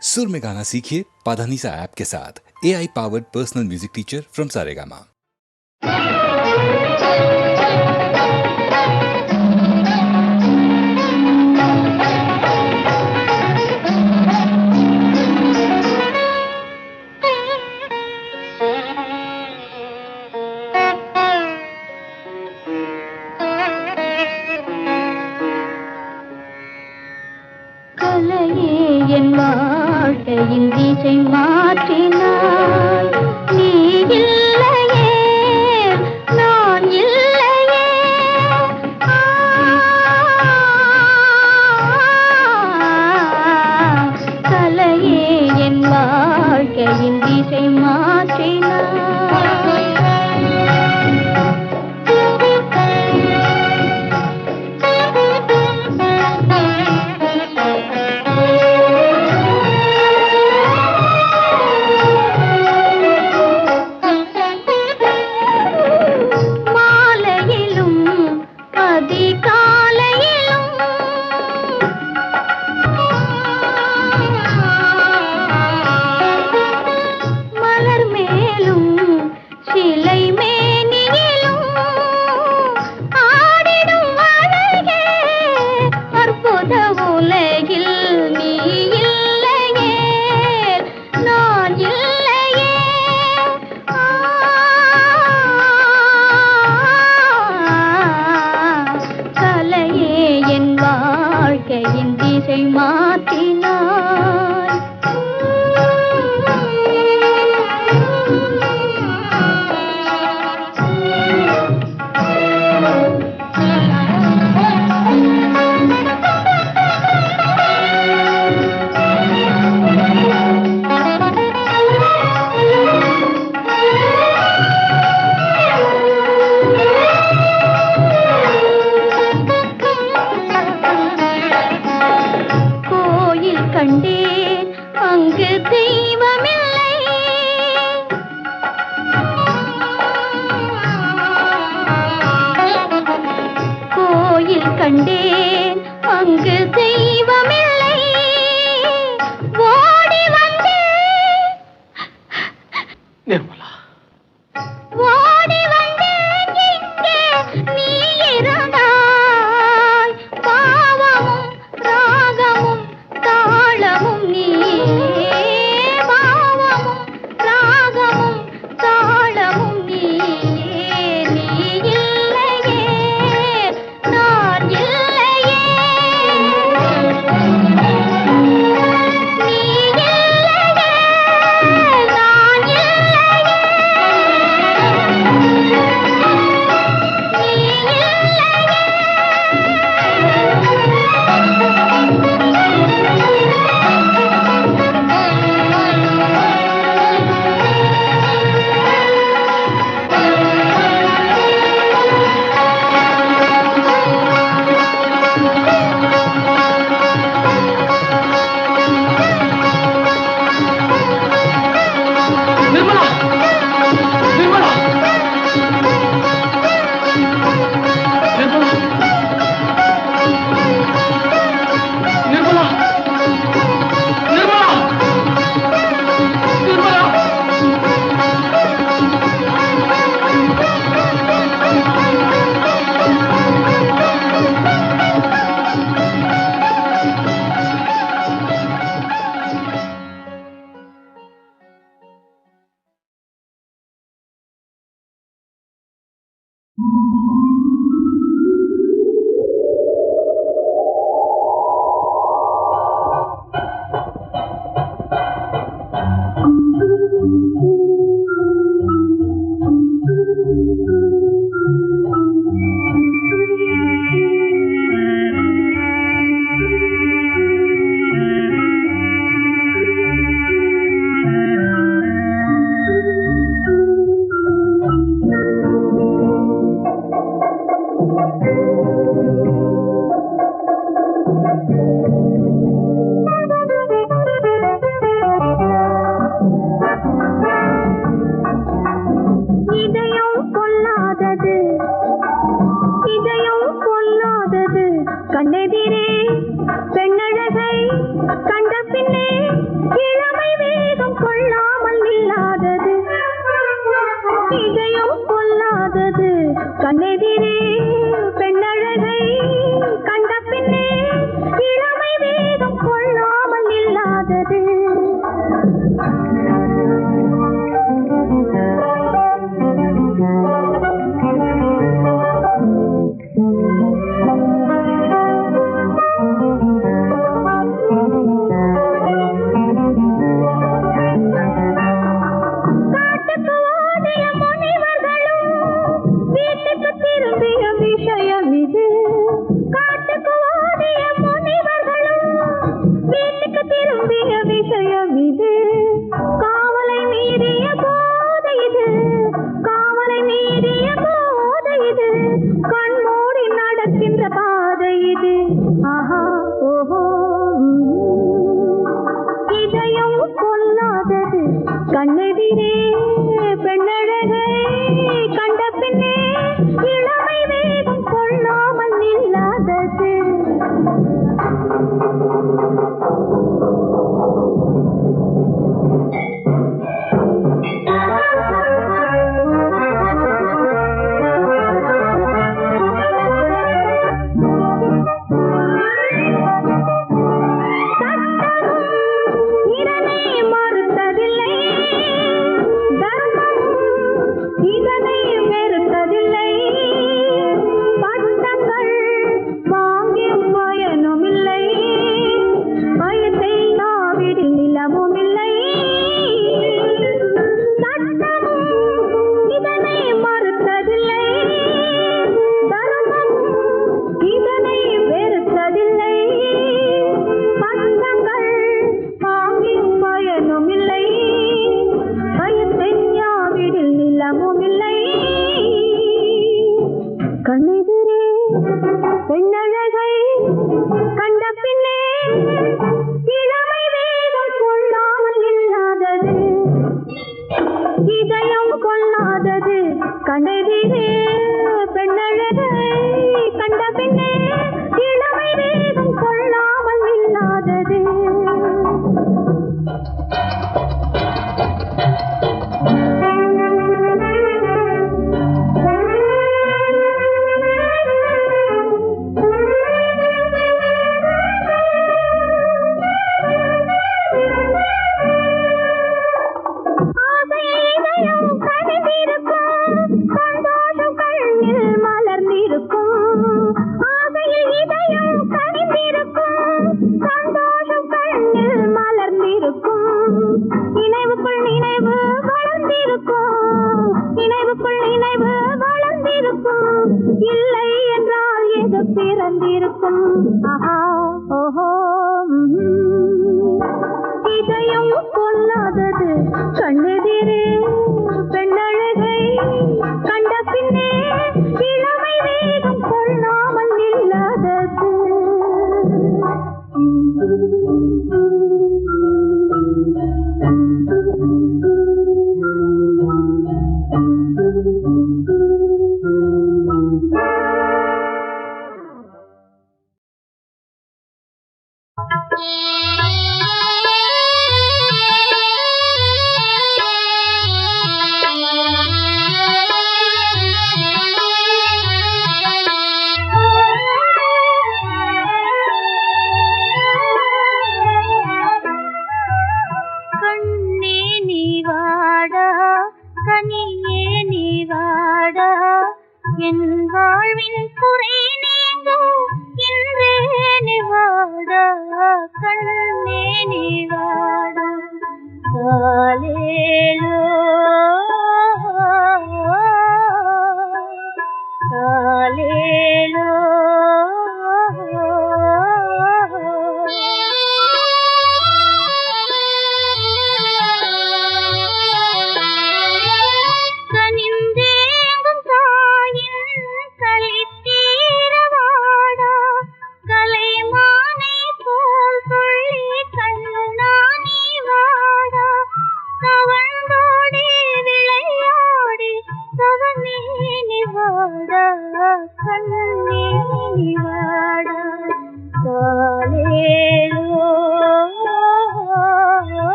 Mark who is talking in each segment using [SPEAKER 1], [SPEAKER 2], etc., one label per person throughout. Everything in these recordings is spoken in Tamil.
[SPEAKER 1] सुर में गाना सीखिए पाधानीसा ऐप के साथ। AI powered personal music teacher from Saregama.
[SPEAKER 2] என் வாழ்க்கையின் திசை மாற்றினாய். நீ இல்லையே, நான் இல்லையே. கலையே என் வாழ்க்கையின் திசை மாற்றினாய். திசை மாற்றினாய். கண்டேன் அங்கு தெய்வமில்லை. கோயில் கண்டேன் அங்கு தெய்வமில்லை. ஓடி வந்தேன்
[SPEAKER 3] நிர்மலா,
[SPEAKER 2] ஓடி வந்தேன் இங்கே நீ இருந்தாய். பாவமும் ராகமும் தாளமும் நீயே, பாவமும் ராகமும் தாளமும் நீயே. நீ இல்லையே, நான் இல்லையே. நீ இல்லையே, நான் இல்லையே. நீ
[SPEAKER 3] நிர்மலா, நிர்மலா, நிர்மலா, நிர்மலா, நிர்மலா, நிர்மலா.
[SPEAKER 2] கண்ணெதிரே பெண்ணழகை கண்ட பின்னே இளமை வேகம் கொள்ளாமல் நில்லாதது.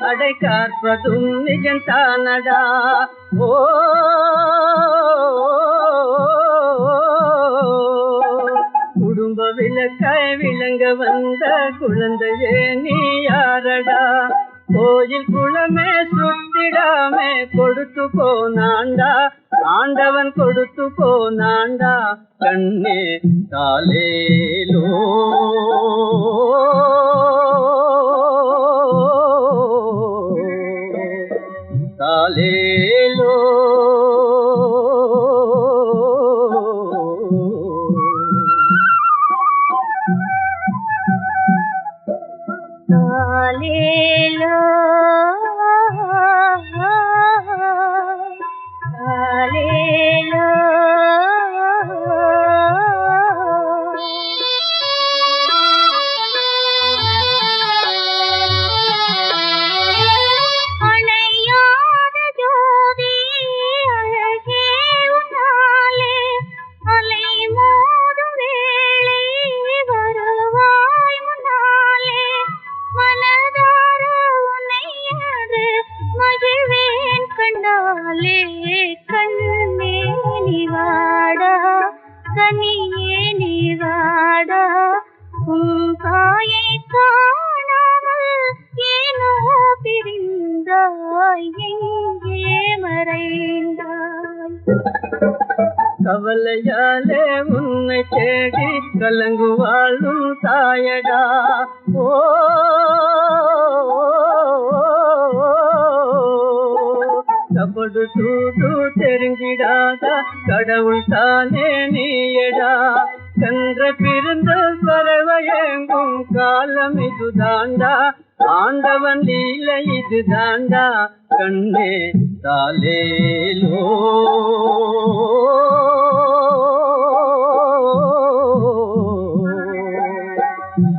[SPEAKER 4] அடை காற்பதும் நிஜந்தானடா. ஓ குடும்ப விளக்காய் விளங்க வந்த குழந்தையே நீ யாரடா? கோயில் குளமே சுத்திடாமே கொடுத்து போனாண்டா, ஆண்டவன் கொடுத்து போனாண்டா. கண்ணே தாலேலோ
[SPEAKER 2] ஆலேலோ ஆலேலோ அணையாத ஜோதி அழகே உன்னாலே அலை மோதும் வேளை வருவாய் முன்னாலே மனதார உன்னை அது மகிழ்வேன் கண்ணாலே கண்ணே நீ வாடா கனியே நீ வாடா உன் தாயை காணாமல் ஏனோ பிரிந்தாய் எங்கே மறைந்தாய்
[SPEAKER 4] கவலையாலே உன்னை தேடி கலங்குவாளும் தாயடா ஓ கபடு தூது தெரிஞ்சிடாதா கடவுள் தானே நீயடா கன்ற பிறந்த பறவையெங்கும் காலம் இது தாண்டா ஆண்டவன் லீலை இது தாண்டா கண்ணே தாலேலோ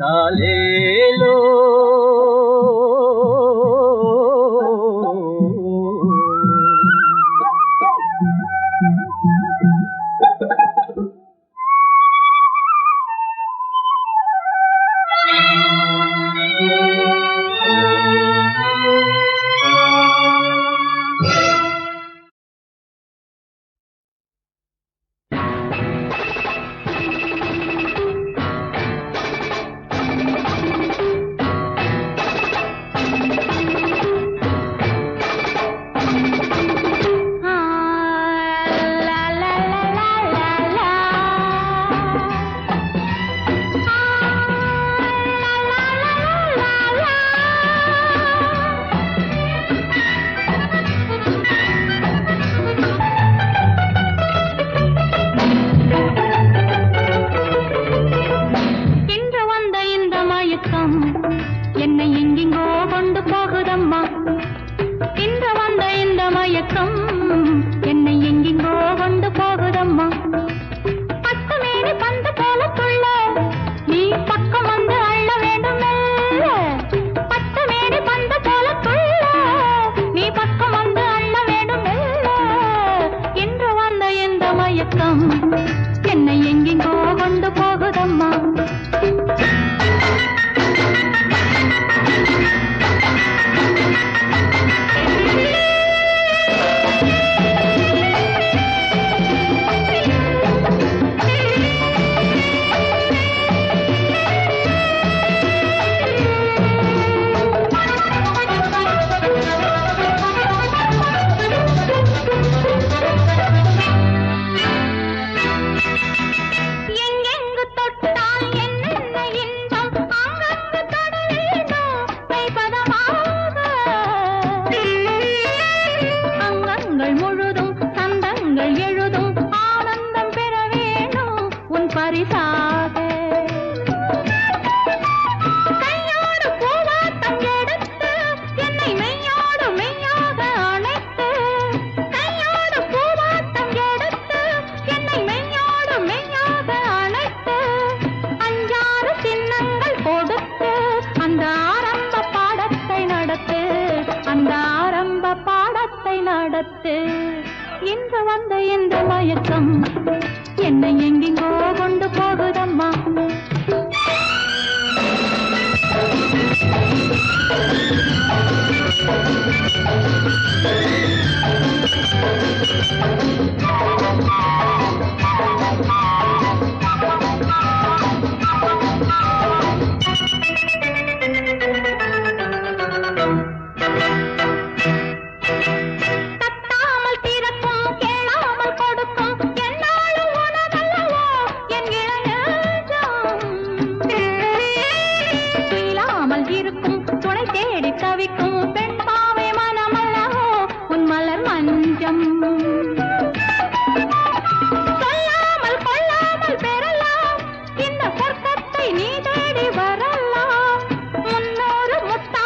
[SPEAKER 4] தாலேலோ
[SPEAKER 2] என்னை எங்கெங்கோ கொண்டு போகுதம்மா இன்று வந்த இந்த மயக்கம் என்னை எங்கெங்கோ கொண்டு போகுதம்மா பத்து மேனி பந்து போல துள்ள நீ பக்கம் வந்து அள்ள வேண்டும் பத்து மேனி பந்து போல துள்ள நீ பக்கம் வந்து அள்ள வேண்டும் இன்று வந்த இந்த மயக்கம் என்னை எங்கெங்கோ கொண்டு போகுதம்மா இன்று வந்த இந்த மயக்கம் என்னை எங்கெங்கோ கொண்டு போகுதம்மா நீ தேடி வரலாம் முன்னோரு முத்தா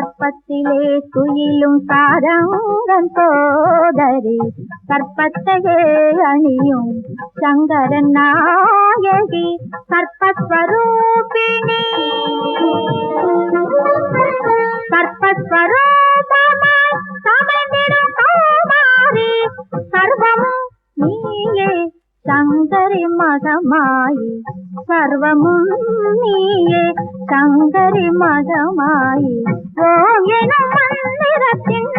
[SPEAKER 2] கற்பத்திலே துயிலும் சாரங்கன் சோதரி கற்பத்தையே அணியும் சங்கரன் நாயகி கற்பஸ்வரூபிணி கற்பஸ்வரூபமாய் சமந்திரும் கௌமாரி சர்வமும் நீயே சங்கரி மகமாயி சர்வமும் நீயே சங்கரி மகமாயி ஓம் எனும் மந்திரத்தின்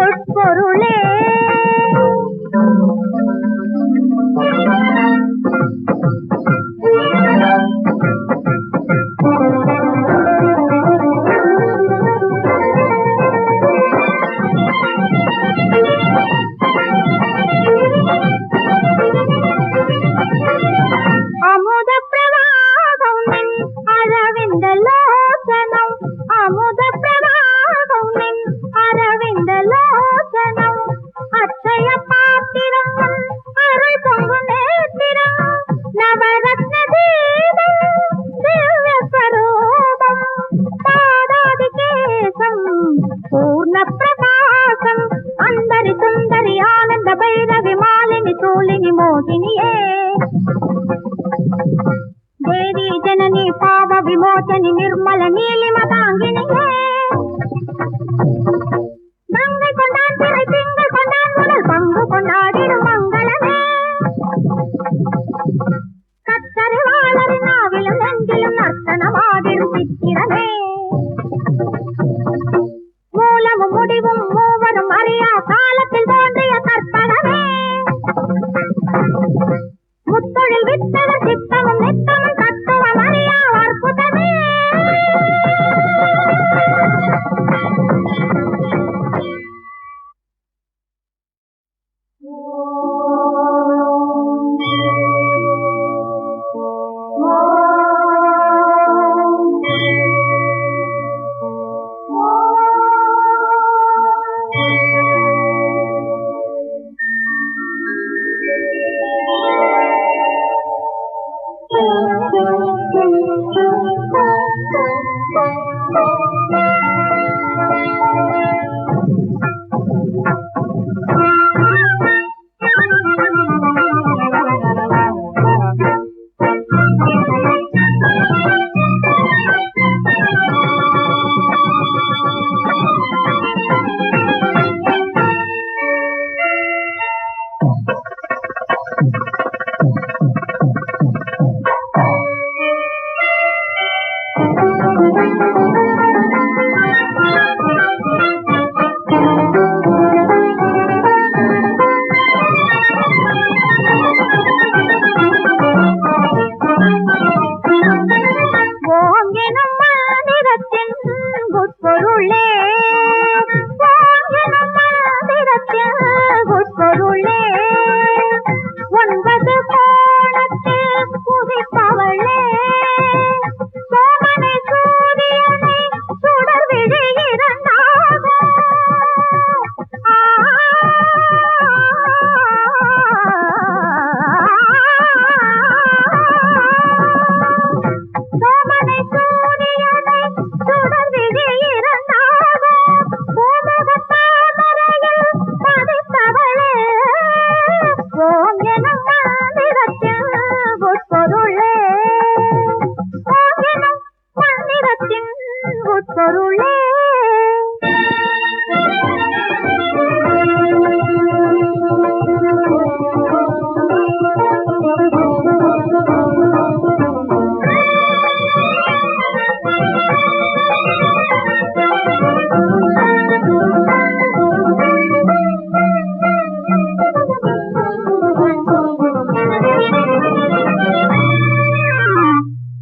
[SPEAKER 2] உட்பொருளே அமுத பிரவாகம் நின் அரவிந்த லோசனம் அமுத பிரவாகம் நின் அரவிந்த லோசனம் அட்சய பாத்திரம் அருள் பொங்கு நேத்திரம் நவரத்ன தீபம் திவ்ய ஸ்வரூபம் பாதாதி கேசம் பூர்ண பிரகாசம் அந்தரி சுந்தரி ஆனந்த பைரவி மாலினி தூலினி மோகினியே தேவி ஜனனி பாவ விமோச்சனி நிர்மல நீலிம தாங்கினியே கங்கை கொண்டான் திரை திங்கள் கொண்டான் முதல் பங்கு கொண்டாடிடும் மங்களமே கத்தருவாளரின் நாவிலும் நெஞ்சிலும் நர்த்தனமாடிடும் சித்திரமே மூலமும் முடிவும் மூவரும் அறியா காலத்தில் தோன்றிய கற்பகமே முத்தொழில் வித்தவர் சித்தமும் நித்தமும் தத்துவம் அறியா அற்புதமே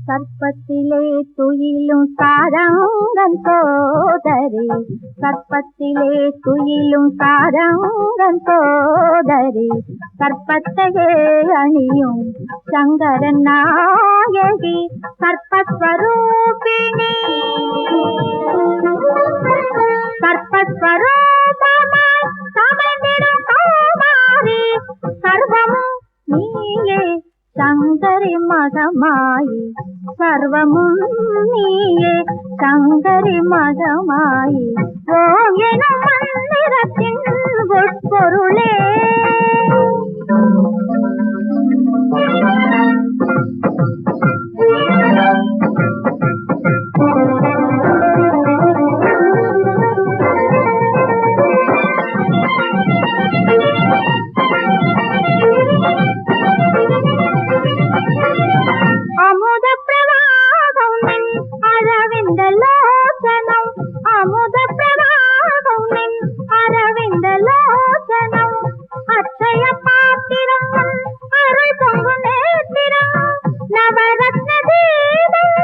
[SPEAKER 2] கற்பத்திலே துயிலும் சாரங்கன் சோதரி கற்பத்திலே துயிலும் சாரங்கன் சோதரி கற்பத்தையே அணியும் சங்கரன் நாயகி கற்பஸ்வரூபிணி கற்பஸ்வரூபமாய் சமந்திரும் கௌமாரி சர்வமும் நீயே சங்கரி மகமாயி சர்வமும் நீயே சங்கரி மதமாயி ஓம் எனும் மந்திரத்தின் உட்பொருளே. அமுத பிரவாகம் நின் அரவிந்த லோசனம், அமுத பிரவாகம் நின் அரவிந்த லோசனம், அச்சய பாத்திரம் அருள் பொங்கு நேத்திரம், நவரத்ன தீபம்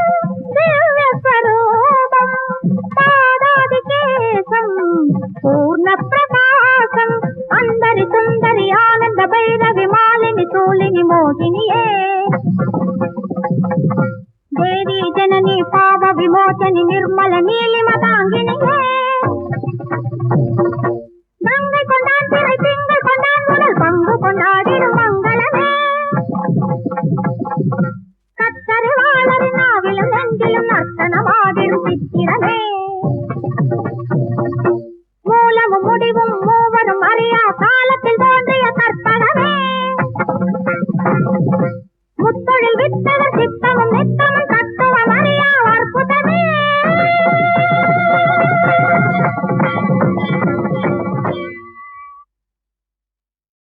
[SPEAKER 2] திவ்ய ஸ்வரூபம், பாதாதி கேசம் பூர்ண பிரகாசம், அந்தரி சுந்தரி ஆனந்த பைரவி மாலினி சூலினி மோகினியே. தேவி ஜனனி பாவ விமோச்சனி நிர்மல நீலிம தாங்கினியே. கங்கை கொண்டான் திரை திங்கள் கொண்டான் முதல் பங்கு கொண்டாடிடும் மங்களமே. கத்தருவாளரின் நாவிலும் நெஞ்சிலும் நர்த்தனமாடிடும் சித்திரமே. மூலமும் முடிவும் மூவரும் அறியா காலத்தில்